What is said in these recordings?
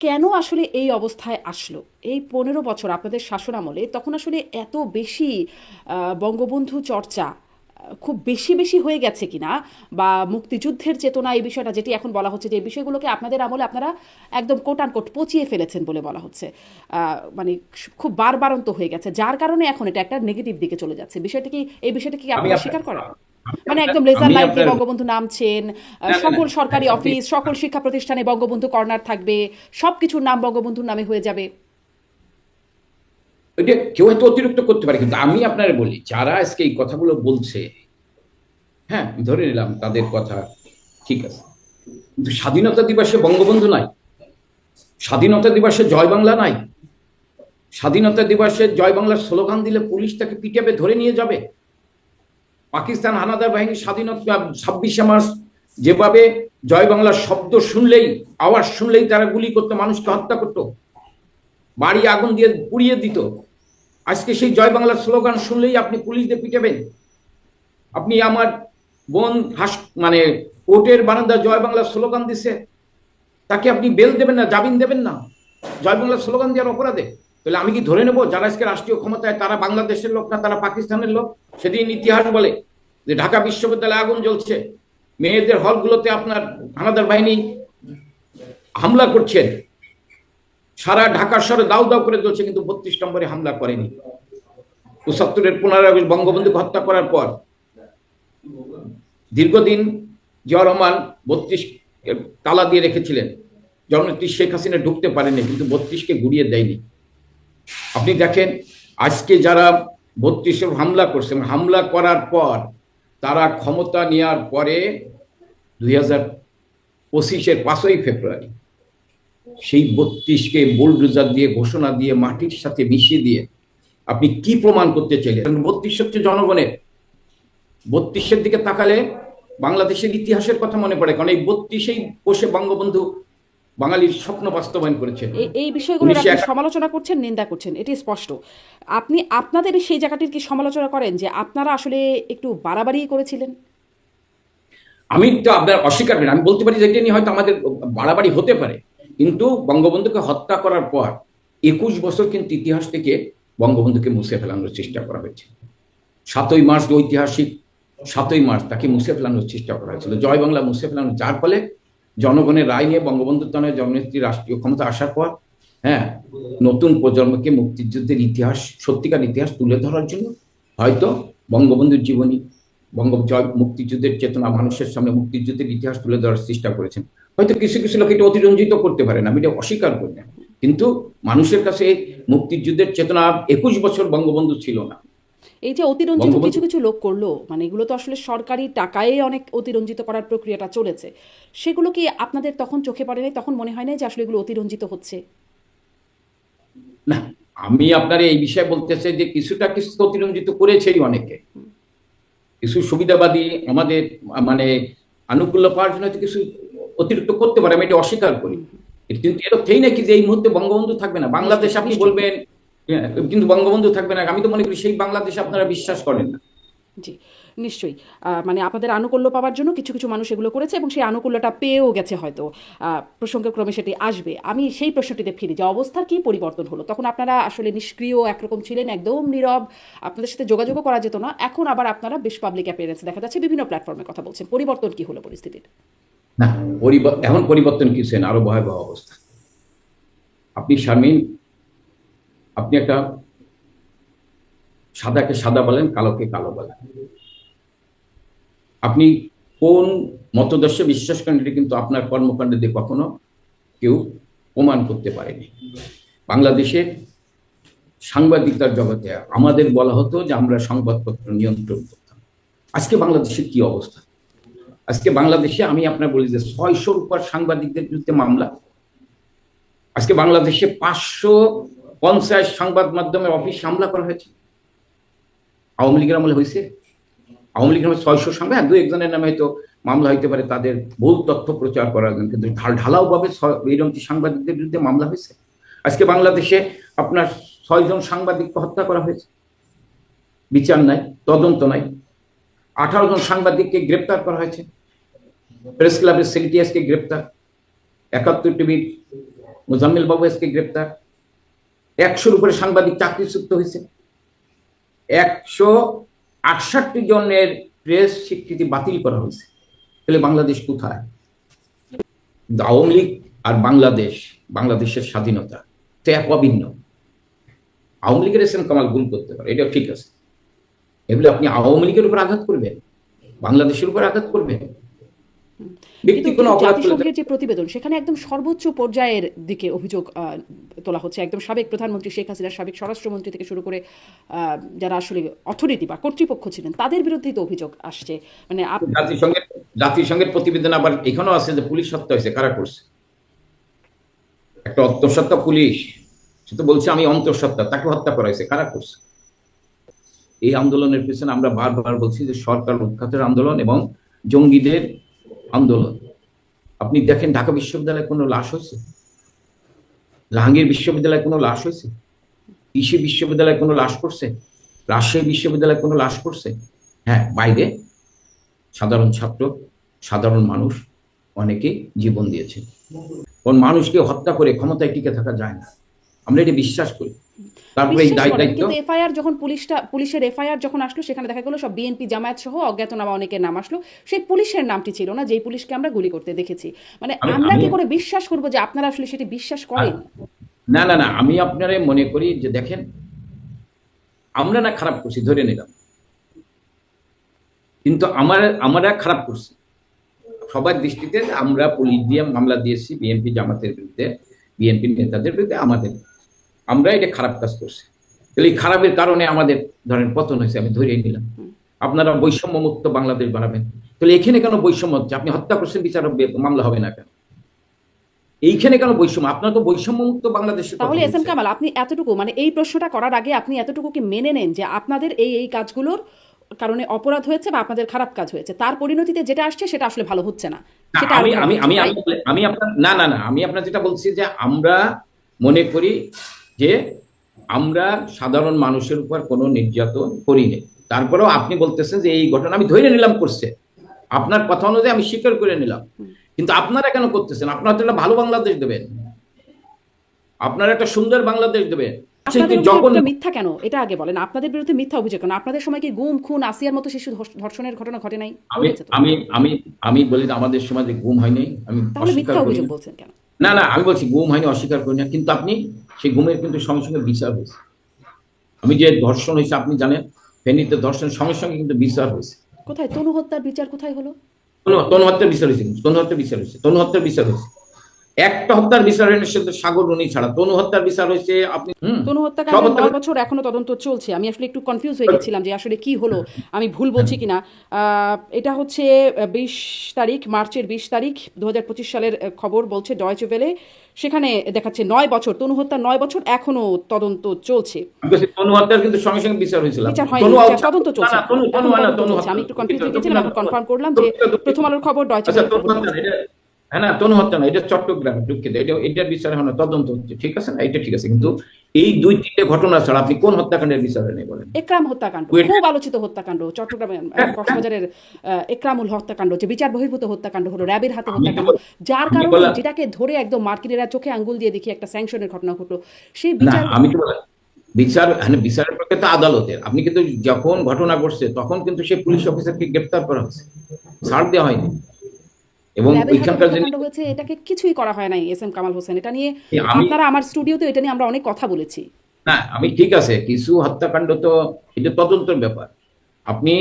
কেন আসলে এই অবস্থায় আসলো? এই ১৫ বছর আপনাদের শাসনামলে তখন আসলে এত বেশি বঙ্গবন্ধু চর্চা খুব বেশি, বেশি হয়ে গেছে কিনা? বা মুক্তিযুদ্ধের চেতনা এই বিষয়টা যেটি এখন বলা হচ্ছে যে এই বিষয়গুলোকে আপনাদের আমলে আপনারা একদম কোট আনকোট পচিয়ে ফেলেছেন বলে বলা হচ্ছে। মানে খুব বাড়বাড়ন্ত হয়ে গেছে। যার কারণে এখন এটা একটা নেগেটিভ দিকে চলে যাচ্ছে। বিষয়টা কি আমি আপনারা আপনার স্বীকার করেন? আমি মানে আপনার একদম লেজার আমি লাইট দিয়ে আপনার বঙ্গবন্ধু নামছেন, না না না সকল সরকারি আপনি অফিস, সকল শিক্ষা প্রতিষ্ঠানে বঙ্গবন্ধু কর্নার থাকবে, সবকিছুর নাম বঙ্গবন্ধুর নামে হয়ে যাবে। ওইটা কেউ হয়তো অতিরিক্ত করতে পারে, কিন্তু আমি আপনার বলি যারা আজকে এই কথাগুলো বলছে, হ্যাঁ ধরে নিলাম তাদের কথা ঠিক আছে, কিন্তু স্বাধীনতা দিবসে বঙ্গবন্ধু নাই, স্বাধীনতা দিবসে জয় বাংলা নাই, স্বাধীনতা দিবসে জয় বাংলার স্লোগান দিলে পুলিশ তাকে পিটাবে, ধরে নিয়ে যাবে। পাকিস্তান হানাদার বাহিনী স্বাধীনতা 26শে মার্চ যেভাবে জয় বাংলার শব্দ শুনলেই, আওয়াজ শুনলেই তারা গুলি করতো, মানুষকে হত্যা করতো, বাড়ি আগুন দিয়ে পুড়িয়ে দিত। আজকে সেই জয় বাংলার স্লোগান শুনলেই আপনি পুলিশ দিয়ে পিটাবেন। আপনি আমার বোন মানে কোর্টের বারান্দা জয় বাংলার স্লোগান দিছে, তাকে আপনি বেল দেবেন না, জামিন দেবেন না জয় বাংলার স্লোগান দেওয়ার অপরাধে? তাহলে আমি কি ধরে নেব যারা আজকে রাষ্ট্রীয় ক্ষমতায় তারা বাংলাদেশের লোক না, তারা পাকিস্তানের লোক? সেদিন ইতিহাস বলে যে ঢাকা বিশ্ববিদ্যালয়ে আগুন জ্বলছে, মেয়েদের হলগুলোতে আপনার হানাদার বাহিনী হামলা করছেন, সারা ঢাকা শহরে দাউ দাউ করে জ্বলছে, কিন্তু 32 নম্বরে হামলা করেনি। ৭৫-এর 15 আগস্ট বঙ্গবন্ধুকে হত্যা করার পর দীর্ঘদিন জিয়া রহমান 32 তালা দিয়ে রেখেছিলেন, জননেত্রী শেখ হাসিনা ঢুকতে পারেনি, কিন্তু 32কে ঘুরিয়ে দেয়নি। আপনি দেখেন আজকে যারা 32 হামলা করছে, হামলা করার পর তারা ক্ষমতা নেওয়ার পরে 2025-এর 5ই ফেব্রুয়ারি সেই 32কে বুলডোজার দিয়ে ঘোষণা দিয়ে মাটির সাথে মিশিয়ে দিয়ে আপনি কি প্রমাণ করতে চাইলেন? 32 হচ্ছে জনগণের। 32-এর দিকে তাকালে বাংলাদেশের ইতিহাসের কথা মনে পড়ে, কারণ এই 32-এই বসে বঙ্গবন্ধু বাঙালির স্বপ্ন বাস্তবায়ন করেছেন। এই বিষয়গুলোর উনিশশো আপনি একাত্তর সমালোচনা করছেন, নিন্দা করছেন, এটি স্পষ্ট। আপনি আপনাদের সেই জায়গাটির কি সমালোচনা করেন যে আপনারা আসলে একটু বাড়াবাড়ি করেছিলেন? আমি তো আপনার অস্বীকার করি, আমি বলতে পারি যে এটা নিয়ে হয়তো আমাদের বাড়াবাড়ি হতে পারে, কিন্তু বঙ্গবন্ধুকে হত্যা করার পর 21 বছর কিন্তু ইতিহাস থেকে বঙ্গবন্ধুকে মুছে ফেলানোর চেষ্টা করা হয়েছে। 7ই মার্চ ঐতিহাসিক 7ই মার্চ তাকে মুছে ফেলানোর চেষ্টা করা হয়েছিল, জয় বাংলা মুছে ফেলানো, যার ফলে জনগণের রায় নিয়ে বঙ্গবন্ধুর তনয় জননেত্রী রাষ্ট্রীয় ক্ষমতা আসার পর, হ্যাঁ, নতুন প্রজন্মকে মুক্তিযুদ্ধের ইতিহাস, সত্যিকার ইতিহাস তুলে ধরার জন্য হয়তো বঙ্গবন্ধুর জীবনী, মুক্তিযুদ্ধের চেতনা মানুষের সামনে, মুক্তিযুদ্ধের ইতিহাস তুলে ধরার চেষ্টা করেছেন। হয়তো কিছু কিছু লোক এটা অতিরঞ্জিত করতে পারে না, আমি এটা অস্বীকার করি না, কিন্তু মানুষের কাছে মুক্তিযুদ্ধের চেতনা 21 বছর বঙ্গবন্ধু ছিল না। এই যে অতিরঞ্জিত কিছু বঙ্গবন্ধু কিছু লোক করলো, মানে এগুলো তো আসলে সরকারি টাকায় অনেক অতিরঞ্জিত করার প্রক্রিয়াটা চলেছে, সেগুলো কি আপনাদের তখন চোখে পড়ে নাই? তখন মনে হয় না যে আসলে এগুলো অতিরঞ্জিত হচ্ছে? না, আমি আপনার এই বিষয়ে বলতে চাই যে কিছুটা কিছু অতিরঞ্জিত করেছেই অনেকে, কিছু সুবিধাবাদী আমাদের মানে আনুকূল্য পাওয়ার জন্য কিছু অতিরিক্ত করতে পারে, আমি এটা অস্বীকার করি। কিন্তু এটা থেই নাকি যে এই মুহূর্তে বঙ্গবন্ধু থাকবে না বাংলাদেশ, নিশ্চয়ই, আপনি নিশ্চয়ই। বলবেন কিন্তু বঙ্গবন্ধু থাকবে না, আমি তো মনে করি সেই বাংলাদেশ আপনারা বিশ্বাস করেন না। জি, নিশ্চয়ই। মানে আপনাদের আনুকূল্য পাওয়ার জন্য কিছু, কিছু মানুষ এগুলো করেছে এবং সেই আনুকূল্যটা পেয়েও গেছে হয়তো। প্রসঙ্গক্রমে সেটি আসবে। আমি সেই প্রশ্নটিতে ফিরি যে অবস্থার কি পরিবর্তন হলো? তখন আপনারা আসলে নিষ্ক্রিয় একরকম ছিলেন, একদম নীরব। আপনাদের সাথে যোগাযোগও করা যেত না। এখন আবার আপনারা বেশ পাবলিক অ্যাপিয়ারেন্স দেখা যাচ্ছে, বিভিন্ন প্ল্যাটফর্মে কথা বলছেন। পরিবর্তন কি হলো পরিস্থিতির? না, এখন পরিবর্তন কিছু না, আরো ভয়াবহ অবস্থা। আপনি শারমিন, আপনি একটা সাদাকে সাদা বলেন, কালোকে কালো বলেন, আপনি কোন মতদর্শে বিশ্বাস করেন এটা কিন্তু আপনার কর্মকাণ্ড দিয়ে কখনো কেউ প্রমাণ করতে পারেনি। বাংলাদেশের সাংবাদিকতার জগতে আমাদের বলা হতো যে আমরা সংবাদপত্র নিয়ন্ত্রণ করতাম। আজকে বাংলাদেশের কি অবস্থা? আজকে বাংলাদেশে আমি আপনার বলি যে 600-র উপর সাংবাদিকদের বিরুদ্ধে মামলা। আজকে বাংলাদেশে 550 সংবাদ মাধ্যমের অফিস হামলা করা হয়েছে। আওয়ামী লীগের আমলে হয়েছে? আওয়ামী লীগের নামে 600 সাংবাদিক, দু একজনের নামে হয়তো মামলা হইতে পারে তাদের ভুল তথ্য প্রচার করার জন্য, কিন্তু ঢালাও ভাবে এইরকম সাংবাদিকদের বিরুদ্ধে মামলা হয়েছে। আজকে বাংলাদেশে আপনার 6 জন সাংবাদিককে হত্যা করা হয়েছে, বিচার নাই, তদন্ত নাই। 18 জন সাংবাদিককে গ্রেপ্তার করা হয়েছে, প্রেস ক্লাবের সেক্রেটারিকে গ্রেপ্তার, 71 টিভির মোজাম্মেল বাবু আজকে গ্রেপ্তার, 100-র উপরে সাংবাদিক চাকরিচ্যুত হয়েছে, 168 জনের প্রেস স্বীকৃতি বাতিল করা হয়েছে। তাহলে বাংলাদেশ কোথায়? আওয়ামী লীগ আর বাংলাদেশ, বাংলাদেশের স্বাধীনতা তো এক অভিন্ন। আওয়ামী লীগের এস এম কামাল ভুল করতে পারে, এটা ঠিক আছে, এগুলো আপনি আওয়ামী লীগের উপর আঘাত করবেন, বাংলাদেশের উপর আঘাত করবেন, ব্যক্তি কিন্তু কোনো অপরাধ করলে জাতিসংঘের যে প্রতিবেদন সেখানে একদম সর্বোচ্চ পর্যায়ের দিকে অভিযোগ তোলা হচ্ছে। একদম সাবেক প্রধানমন্ত্রী শেখ হাসিনা, সাবেক স্বরাষ্ট্রমন্ত্রী থেকে শুরু করে যারা আসলে অথরিটি বা কর্তৃপক্ষ ছিলেন তাদের বিরুদ্ধেই তো অভিযোগ আসছে। মানে জাতিসংঘের প্রতিবেদন আবার এখানেও আছে যে পুলিশ হত্যা হয়েছে, কারা করছে? একটা অন্তঃসত্ত্বা পুলিশ, সে তো বলছে আমি অন্তঃসত্ত্বা, তাকে হত্যা করা হয়েছে, কারা করছে? এই আন্দোলনের পিছনে আমরা বারবার বলছি যে সরকার উৎখাতের আন্দোলন এবং জঙ্গিদের আন্দোলন। আপনি দেখেন ঢাকা বিশ্ববিদ্যালয়ে কোনো লাশ হয়েছে? জাহাঙ্গীর বিশ্ববিদ্যালয়ে কোনো লাশ হয়েছে? কৃষি বিশ্ববিদ্যালয়ে কোনো লাশ পড়ছে? রাজশাহী বিশ্ববিদ্যালয়ে কোনো লাশ পড়ছে? হ্যাঁ, বাইরে সাধারণ ছাত্র, সাধারণ মানুষ অনেকে জীবন দিয়েছে। কোন মানুষকে হত্যা করে ক্ষমতায় টিকে থাকা যায় না, আমরা এটা বিশ্বাস করি। তারপরে এই দায়িত্ব, কিন্তু এফআইআর যখন পুলিশের এফআইআর যখন আসলো সেখানে দেখা গেল সব বিএনপি জামায়াত সহ অজ্ঞাতনামা অনেকের নাম আসলো, সেই পুলিশের নামটি ছিল না যেই পুলিশকে আমরা গুলি করতে দেখেছি। মানে আমরা কি করে বিশ্বাস করবো যে আপনারা আসলে সেটি বিশ্বাস করেন? না না না, আমি আপনারে মনে করি যে দেখেন, আমরা না খারাপ করছি ধরে নিলাম, কিন্তু আমরা খারাপ করছি সবার দৃষ্টিতে। আমরা পুলিশ দিয়ে মামলা দিয়েছি বিএনপি জামাতের বিরুদ্ধে, বিএনপি নেতাদের বিরুদ্ধে, আমরা এটা খারাপ কাজ করছি। তাহলে এই খারাপের কারণে আমাদের ধরেন পতন হয়েছে, আমি ধরে নিলাম। আপনারা বৈষম্য মুক্ত বাংলাদেশ বানাবেন, তাহলে এখানে কেন বৈষম্য হচ্ছে? আপনি হত্যা করছেন, বিচার মামলা হবে না কেন? এইখানে কেন বৈষম্য? আপনার তো বৈষম্য মুক্ত বাংলাদেশে। তাহলে এস এম কামাল, আপনি এতটুকু মানে এই প্রশ্নটা করার আগে আপনি এতটুকু কি মেনে নেন যে আপনাদের এই কাজগুলোর কারণে অপরাধ হয়েছে বা আপনাদের খারাপ কাজ হয়েছে, তার পরিণতিতে যেটা আসছে সেটা আসলে ভালো হচ্ছে না? সেটা আমি আপনার যেটা বলছি যে আমরা মনে করি যে আমরা সাধারণ মানুষের উপর কোনো নির্যাতন করিনি। তারপরেও আপনি বলতেছেন যে এই ঘটনা আমি ধরে নিলাম করছে, আপনার কথা অনুযায়ী আমি স্বীকার করে নিলাম, কিন্তু আপনারা কেন করতেছেন? আপনারা তো একটা ভালো বাংলাদেশ দেবেন, আপনারা একটা সুন্দর বাংলাদেশ দেবেন। মিথ্যা কেন এটা আগে বলেন, আপনাদের বিরুদ্ধে মিথ্যা অভিযোগ কেন? আপনাদের সময় কি গুম খুন আসিয়ার মতো শিশু ধর্ষণের ঘটনা ঘটে নাই? আমি বলি আমাদের সমাজে গুম হয়নি, আমি তাহলে মিথ্যা অভিযোগ বলছেন কেন? না না, আমি বলছি গুম হয়নি, অস্বীকার করি না, কিন্তু আপনি সেই গুমের কিন্তু সঙ্গে সঙ্গে বিচার হয়েছে। আমি যে ধর্ষণ হয়েছে আপনি জানেন, ফেনীতে ধর্ষণের সঙ্গে সঙ্গে কিন্তু বিচার হয়েছে। কোথায় তনু হত্যার বিচার কোথায় হলো? তনু হত্যার বিচার হয়েছে, তনু হত্যার বিচার হয়েছে। একটা হত্যার বিচার হয়নি সেটা সাগর রনি ছাড়া, তনু হত্যার বিচার হয়েছে। আপনি তনু হত্যাকাণ্ডের 9 বছর এখনো তদন্ত চলছে। আমি আসলে একটু কনফিউজ হয়ে গেছিলাম যে আসলে কি হলো, আমি ভুল বলছি কিনা। এটা হচ্ছে 20 তারিখ, মার্চের 20 তারিখ 2025 সালের খবর, বলছে ডয়েচে ভেলে। সেখানে দেখাচ্ছে 9 বছর, তনু হত্যার 9 বছর এখনো তদন্ত চলছে। তনু হত্যার কিন্তু সঙ্গে সঙ্গে বিচার হয়েছিল, বিচার হয়নি, তদন্ত চলছে। আমি একটু কনফিউজ হয়ে গেছিলাম, এখন কনফার্ম করলাম যে প্রথম আলোর খবর, ডয়েচে ভেলে খবর। হ্যাঁ না, তনু হত্যা না, এটা চট্টগ্রামে, দুঃখিত, এটার বিচার এখন তদন্ত হচ্ছে, ঠিক আছে না, এটা ঠিক আছে। কিন্তু এই 2-3টে ঘটনা ছাড়া আপনি কোন হত্যাকাণ্ডের বিচার নেই বলেন? একরাম হত্যাকাণ্ড, খুব আলোচিত হত্যাকাণ্ড, চট্টগ্রামে কক্সবাজারের একরামুল হত্যাকাণ্ড, যে বিচার বহির্ভূত হত্যাকাণ্ড হলো, র্যাবের হাতে হত্যাকাণ্ড, যার কারণে যেটাকে ধরে একদম মার্কিনেরা চোখে আঙ্গুল দিয়ে দেখি একটা স্যাংশনের ঘটনা ঘটলো, সেই বিচার। আমি তো বিচারের প্রক্রিয়া তো আদালতের। আপনি কিন্তু যখন ঘটনা ঘটছে তখন কিন্তু সেই পুলিশ অফিসারকে গ্রেফতার করা হয়েছে, ছাড় দেওয়া হয়নি। এবং হয়েছে, এটাকে কিছুই করা হয় নাই। এস এম কামাল হোসেন, এটা নিয়ে আপনারা আমার স্টুডিওতে এটা নিয়ে আমরা অনেক কথা বলেছি। না আমি ঠিক আছে, কিছু হত্যাকাণ্ড তো এটা তদন্তের ব্যাপার। আপনি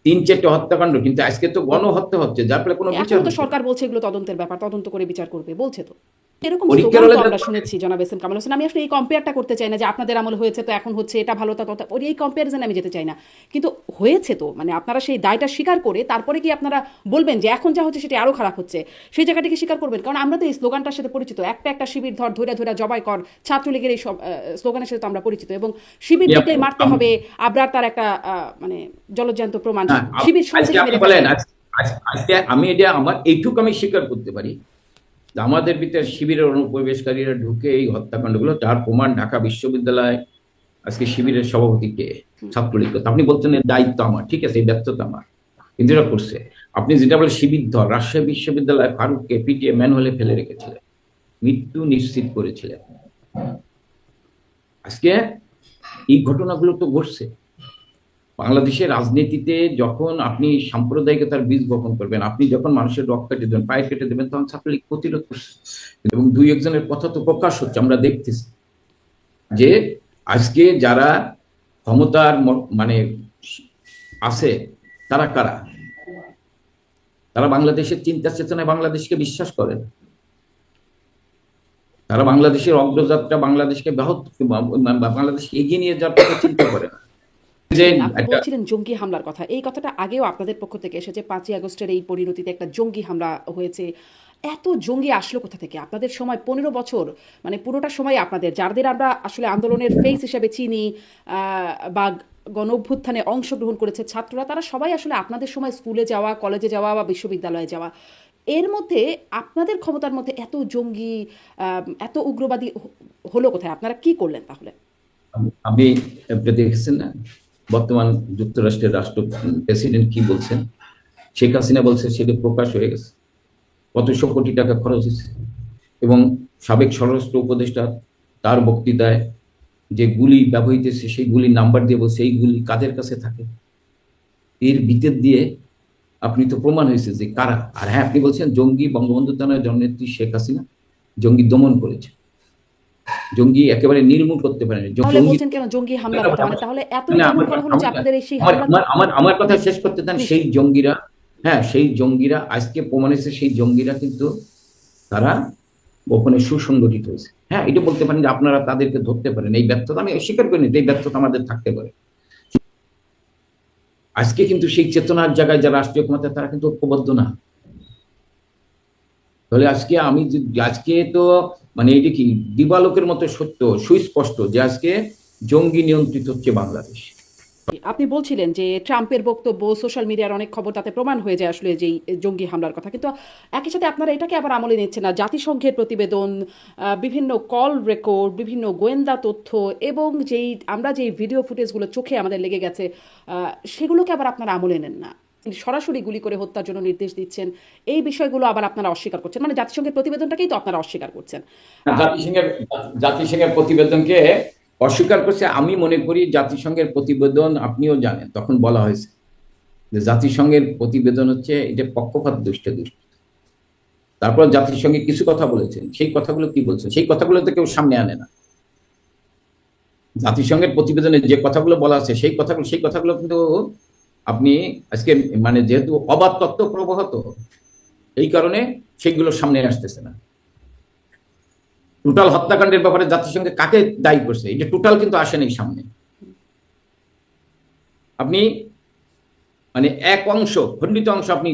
3-4টে হত্যাকাণ্ড, কিন্তু আজকে তো গণহত্যা হচ্ছে, যার ফলে কোনো বিচার। তো সরকার বলছে এগুলো তদন্তের ব্যাপার, তদন্ত করে বিচার করবে বলছে। তো এরকম আমরা শুনেছি জনাব এস এম কামাল হোসেন। আমি আসলে এই কম্পেয়ারটা করতে চাই না যে আপনাদের আমল হয়েছে তো এখন হচ্ছে এটা ভালো, এই কম্পেয়ারিজনে আমি যেতে চাই না। কিন্তু হয়েছে তো, মানে আপনারা সেই দায়টা স্বীকার করে তারপরে কি আপনারা বলবেন যে এখন যা হচ্ছে সেটা আরো খারাপ হচ্ছে, সেই জায়গাটিকে স্বীকার করবেন? কারণ আমরা তো এই স্লোগানটার সাথে পরিচিত, একটা শিবির ধরে জবাই কর, ছাত্রলীগের এই সব স্লোগানের সাথে তো আমরা পরিচিত, এবং শিবির দেখলেই মারতে হবে, আবরার তার একটা মানে জলজ্যান্ত প্রমাণ। শিবির আজকে আমি এটা আমার এইটুকু আমি স্বীকার করতে পারি, আমাদের ভিতরে শিবিরের অনুপ্রবেশকারীরা ঢুকে এই হত্যাকাণ্ডগুলো, যার প্রমাণ ঢাকা বিশ্ববিদ্যালয় আজকে শিবিরের সভাপতি কে, ছাত্রলীগ। আপনি বলছেন দায়িত্ব আমার, ঠিক আছে, এই ব্যর্থতা আমার, কিন্তু এটা করছে। আপনি যেটা বলে শিবির ধর, রাজশাহী বিশ্ববিদ্যালয় ফারুককে পিটিয়ে ম্যানুয়ালে ফেলে রেখেছিলেন, মৃত্যু নিশ্চিত করেছিলেন। আজকে এই ঘটনাগুলো তো ঘটছে। বাংলাদেশের রাজনীতিতে যখন আপনি সাম্প্রদায়িকতার বীজ বপন করবেন, আপনি যখন মানুষের রক কেটে দেবেন, পায়ে কেটে দেবেন, তখন ছাত্রলীগ প্রতিরোধ করছে। এবং দুই একজনের কথা তো প্রকাশ হচ্ছে, আমরা দেখতেছি যে আজকে যারা ক্ষমতার মানে আছে তারা কারা? তারা বাংলাদেশের চিন্তা চেতনায় বাংলাদেশকে বিশ্বাস করে না। তারা বাংলাদেশের অগ্রযাত্রা, বাংলাদেশকে বাংলাদেশকে এগিয়ে নিয়ে যাওয়ার কথা চিন্তা করে না। যে আপনি বলছিলেন জঙ্গি হামলার কথা, এই কথাটা আগেও আপনাদের পক্ষ থেকে এসেছে। 5ই আগস্টের এই পরিণতিতে একটা জঙ্গি হামলা হয়েছে। এত জঙ্গি আসলো কোথা থেকে? আপনাদের সময় 15 বছর, মানে পুরোটা সময় আপনাদের, যাদের আমরা আসলে আন্দোলনের ফেস হিসেবে চিনি বা গণ অভ্যুত্থানে অংশগ্রহণ করেছে ছাত্ররা, তারা সবাই আসলে আপনাদের সময় স্কুলে যাওয়া, কলেজে যাওয়া বা বিশ্ববিদ্যালয়ে যাওয়া। এর মধ্যে আপনাদের ক্ষমতার মধ্যে এত জঙ্গি, এত উগ্রবাদী হলো কোথায়? আপনারা কি করলেন তাহলে? আপনি দেখেছেন না বর্তমান যুক্তরাষ্ট্রের রাষ্ট্র প্রেসিডেন্ট কি বলছেন? শেখ হাসিনা বলছে, সেটা প্রকাশ হয়ে গেছে কত শো কোটি টাকা খরচ হয়েছে। এবং সাবেক স্বরাষ্ট্র উপদেষ্টা তার বক্তৃতায় যে গুলি ব্যবহৃত হয়েছে সেই গুলির নাম্বার দিয়ে বলছে এই গুলি কাদের কাছে থাকে। এর ভিতর দিয়ে আপনি তো প্রমাণ হয়েছে যে কারা। আর হ্যাঁ, আপনি বলছেন জঙ্গি, বঙ্গবন্ধু তার জননেত্রী শেখ হাসিনা জঙ্গি দমন করেছে, জঙ্গি একেবারে নির্মূল করতে পারেনি। তাহলে বলছেন কেন জঙ্গি হামলার কথা? মানে তাহলে এত দমন করা হলো যে আপনাদের এই সেই হামলা। আমার কথা শেষ করতে দেন। সেই জঙ্গিরা, হ্যাঁ সেই জঙ্গিরা আজকে প্রমাণ হয়েছে, সেই জঙ্গিরা কিন্তু তারা গোপনে সুসংগঠিত হয়েছে। হ্যাঁ, এটা বলতে পারেন যে আপনারা তাদেরকে ধরতে পারেন, এই ব্যর্থতা আমি স্বীকার করিনি, এই ব্যর্থতা আমাদের থাকতে পারে। আজকে কিন্তু সেই চেতনার জায়গায় যারা রাষ্ট্রীয় ক্ষমতা তারা কিন্তু ঐক্যবদ্ধ না। তাহলে আজকে তো মানে এটা কি দিবালোকের মতো সত্য, সুস্পষ্ট যে আজকে জঙ্গি নিয়ন্ত্রিত হচ্ছে বাংলাদেশ। আপনি বলছিলেন যে ট্রাম্পের বক্তব্য, সোশ্যাল মিডিয়ার অনেক খবর, তাতে প্রমাণ হয়ে যায় আসলে যে জঙ্গি হামলার কথা। কিন্তু একই সাথে আপনারা এটাকে আবার আমলে নিচ্ছেন না। জাতিসংঘের প্রতিবেদন, বিভিন্ন কল রেকর্ড, বিভিন্ন গোয়েন্দা তথ্য এবং আমরা যেই ভিডিও ফুটেজগুলো চোখে আমাদের লেগে গেছে, সেগুলোকে আবার আপনারা আমলে নেন না। সরাসরি গুলি করে হত্যার জন্য নির্দেশ দিচ্ছেন। এই বিষয়গুলো আবার আপনারা অস্বীকার করছেন। মানে জাতিসংঘের প্রতিবেদনটাকেই তো আপনারা অস্বীকার করছেন। জাতিসংঘের প্রতিবেদনকে অস্বীকার করছে। আমি মনে করি জাতিসংঘের প্রতিবেদন, আপনিও জানেন, তখন বলা হয়েছে যে জাতিসংঘের প্রতিবেদন হচ্ছে এটা পক্ষপাত দুষ্ট। তারপর জাতিসংঘে কিছু কথা বলেছেন, সেই কথাগুলো কি বলছেন? সেই কথাগুলো তো কেউ সামনে আনে না। জাতিসংঘের প্রতিবেদনে যে কথাগুলো বলা আছে সেই কথাগুলো কিন্তু আপনি আজকে মানে যেহেতু অবাধ তথ্য প্রবাহত, এই কারণে সেইগুলো সামনে আসতেছে না। টোটাল হত্যাকাণ্ডের ব্যাপারে জাতিসংঘে কাকে দায়ী করছে, এটা টোটাল কিন্তু আসেনি সামনে। আপনি মানে এক অংশ, খণ্ডিত অংশ আপনি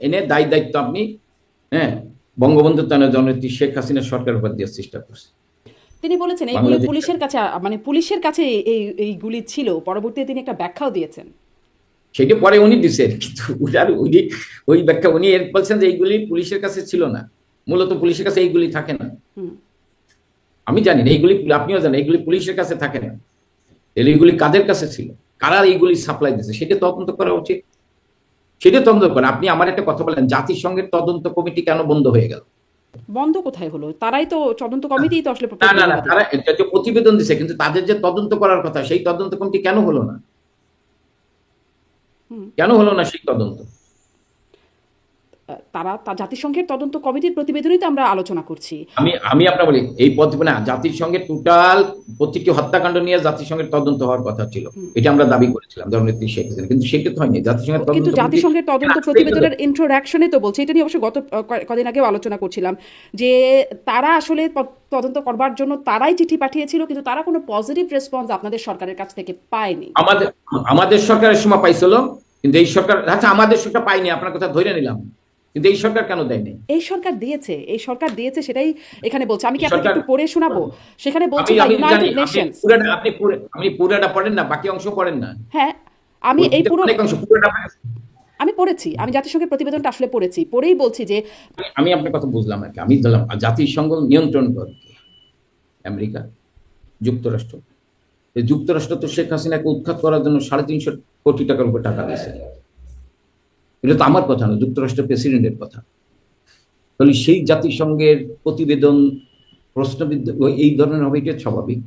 এনে দায়িত্ব আপনি হ্যাঁ বঙ্গবন্ধু তার জননেত্রী শেখ হাসিনা সরকারের উপর দেওয়ার চেষ্টা করছে। তিনি বলেছেন এইগুলি পুলিশের কাছে, মানে পুলিশের কাছে এইগুলি ছিল। পরবর্তীতে তিনি একটা ব্যাখ্যাও দিয়েছেন। সেটা পরে উনি দিচ্ছেন, কিন্তু ওই ব্যাখ্যা উনি এর বলছেন যে এইগুলি পুলিশের কাছে ছিল না। মূলত পুলিশের কাছে এইগুলি থাকে না। আমি জানি না এইগুলি, আপনিও জানেন এইগুলি পুলিশের কাছে থাকে না। এইগুলি কাদের কাছে ছিল, কারা এইগুলি সাপ্লাই দিচ্ছে, সেটা তদন্ত করা উচিত। সেটা তদন্ত করেন। আপনি আমার একটা কথা বলেন, জাতিসংঘের তদন্ত কমিটি কেন বন্ধ হয়ে গেল? বন্ধ কোথায় হলো? তারাই তো তদন্ত কমিটি তো আসলে না, তারা এটা প্রতিবেদন দিচ্ছে, কিন্তু তাদের যে তদন্ত করার কথা সেই তদন্ত কমিটি কেন হলো না? কেন হলো না সেই তদন্ত? তারা জাতিসংঘের তদন্ত কমিটির প্রতিবেদনই তো আমরা আলোচনা করছি। আমি আপনার বলি এই প্রতিবেদন জাতিসংঘের টোটাল প্রতিটি হত্যাকাণ্ড নিয়ে জাতিসংঘের তদন্ত হওয়ার কথা ছিল, এটা আমরা দাবি করেছিলাম জননেত্রী শেখ হাসিনা, কিন্তু সেটা তো হয়নি। জাতিসংঘের তদন্ত প্রতিবেদনের ইন্ট্রোডাকশনে তো বলছে, এটা নিয়ে অবশ্য গত কদিন আগেও আলোচনা করছিলাম, যে তারা আসলে তদন্ত করবার জন্য তারাই চিঠি পাঠিয়েছিল, কিন্তু তারা কোনো পজিটিভ রেসপন্স আপনাদের সরকারের কাছ থেকে পায়নি। আমাদের সরকারের সময় পাইছিল, কিন্তু এই সরকার, আচ্ছা আমাদের সরকার পাইনি, আপনার কথা ধরে নিলাম, কিন্তু এই সরকার কেন দেয়নি? এই সরকার দিয়েছে, সেটাই এখানে বলছে। আমি কি আপনাকে একটু পড়ে শোনাবো? সেখানে বলছে ইউনাইটেড নেশনস। আপনি পুরোটা পড়েন না, বাকি অংশ পড়েন না? হ্যাঁ, আমি এই আমি পড়েছি, আমি জাতিসংঘের প্রতিবেদনটা আসলে পড়েছি, পড়েই বলছি যে আমি আপনার কথা বুঝলাম আর কি। আমি বললাম জাতিসংঘ নিয়ন্ত্রণ করে আমেরিকা, যুক্তরাষ্ট্র। যুক্তরাষ্ট্র তো শেখ হাসিনাকে উৎখাত করার জন্য 350 কোটি টাকার উপর টাকা দিয়েছে। এটা তো আমার কথা না, যুক্তরাষ্ট্রের প্রেসিডেন্টের কথা। তাহলে সেই জাতিসংঘের প্রতিবেদন প্রশ্নবিদ্ধ এই ধরনের হবে, এটা স্বাভাবিক।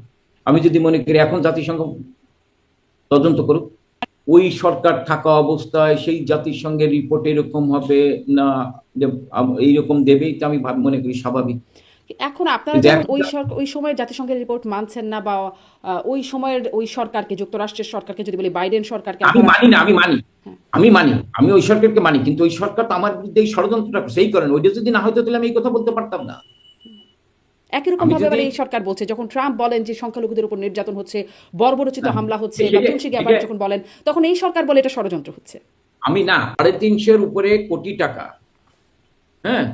আমি যদি মনে করি এখন জাতিসংঘ তদন্ত করুক, ওই সরকার থাকা অবস্থায় সেই জাতিসংঘের রিপোর্ট এরকম হবে না, এইরকম দেবেই, তো আমি মনে করি স্বাভাবিক। এখন আপনারা কিন্তু যখন এখন ওই সময়ের জাতিসংঘের রিপোর্ট মানছেন না, বা ওই সময়ের ওই সরকারকে, যুক্তরাষ্ট্রের সরকারকে যদি বলি, বাইডেন সরকারকে আমি আপনারা, মানি না, আমি মানি, হ্যাঁ, আমি ওই সরকারকে মানি, কিন্তু ওই সরকার তো আমার বিরুদ্ধে এই ষড়যন্ত্রটা করছে, এই করেন ওইটা যদি না হয়তো তাহলে আমি এই কথা বলতে পারতাম না। একই রকম আমি ভাবে যদি আবার এই সরকার বলছে, যখন ট্রাম্প বলেন যে সংখ্যালঘুদের উপর নির্যাতন হচ্ছে, বর্বরচিত হ্যাঁ, হামলা হচ্ছে, বা সেটা তুলসী সেটা গ্যাবার্ড যখন বলেন, তখন এই সরকার বলে এটা ষড়যন্ত্র হচ্ছে। আমি না, 350 উপরে কোটি টাকা, হ্যাঁ,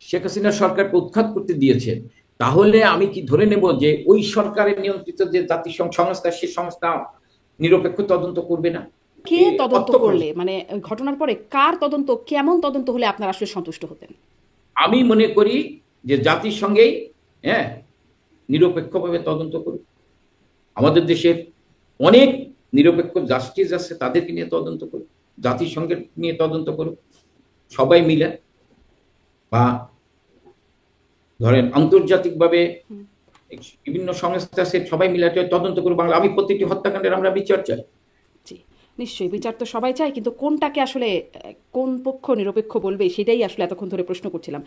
শেখ হাসিনা সরকারকে উৎখাত করতে দিয়েছে, তাহলে আমি কি ধরে নেব যে ওই সরকারের নিয়ন্ত্রিত যে জাতিসংঘ সংস্থা, সে সংস্থা নিরপেক্ষ তদন্ত করবে না? কে এই তদন্ত অর্থ খরচ। করলে, মানে ঘটনার পরে কার তদন্ত, কেমন তদন্ত হলে আপনারা আসলে সন্তুষ্ট হতেন? আমি মনে করি যে জাতিসংঘেই, হ্যাঁ, নিরপেক্ষভাবে তদন্ত করুক। আমাদের দেশের অনেক নিরপেক্ষ জাস্টিস আছে, তাদেরকে নিয়ে তদন্ত করুক, জাতিসংঘের নিয়ে তদন্ত করুক, সবাই মিলে, বা ধরেন আন্তর্জাতিকভাবে বিভিন্ন সংস্থা আছে, সবাই মিলে একটা তদন্ত করুক বাংলা। আমি প্রত্যেকটি হত্যাকাণ্ডের আমরা বিচার চাই। জি, নিশ্চয়ই বিচার তো সবাই চায়, কিন্তু কোনটাকে আসলে কোন পক্ষ নিরপেক্ষ বলবে, সেটাই আসলে এতক্ষণ ধরে প্রশ্ন করছিলাম।